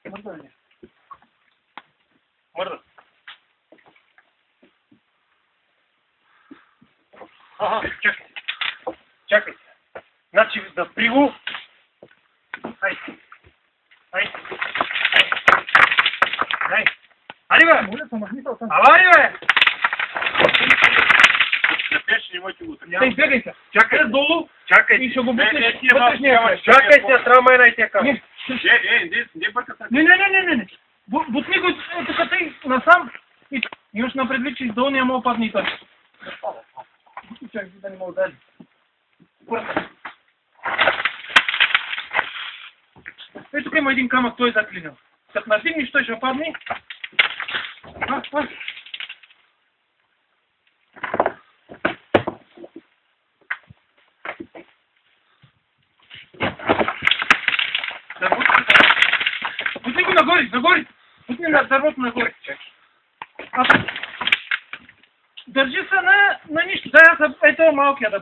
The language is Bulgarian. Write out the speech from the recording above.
Мърда ли? Мърда. Ага, чакай. Чакай. Значи да приго. Ай. Ай. Ай. Али бе! Моля се, махни се оттам. Ала ли бе! Не моите го. Ей, бегай се. Чакай долу. Чакай. И ще го бутнеш вътрешния вътрешния. Чакай се, трябва една и тя кара. Не бъркате. Не. Бутни го тук тъй насам. И имаш на предвид, че из долния мога падне и той. Бутни чак, за да не мога да даде. Ей, тук има един камък, той е заклинил. Като надигнеш, той ще падне. Бутни го нагоре. Бутни на дървото нагоре. Държи се на нищо. Дай аз ето малкия да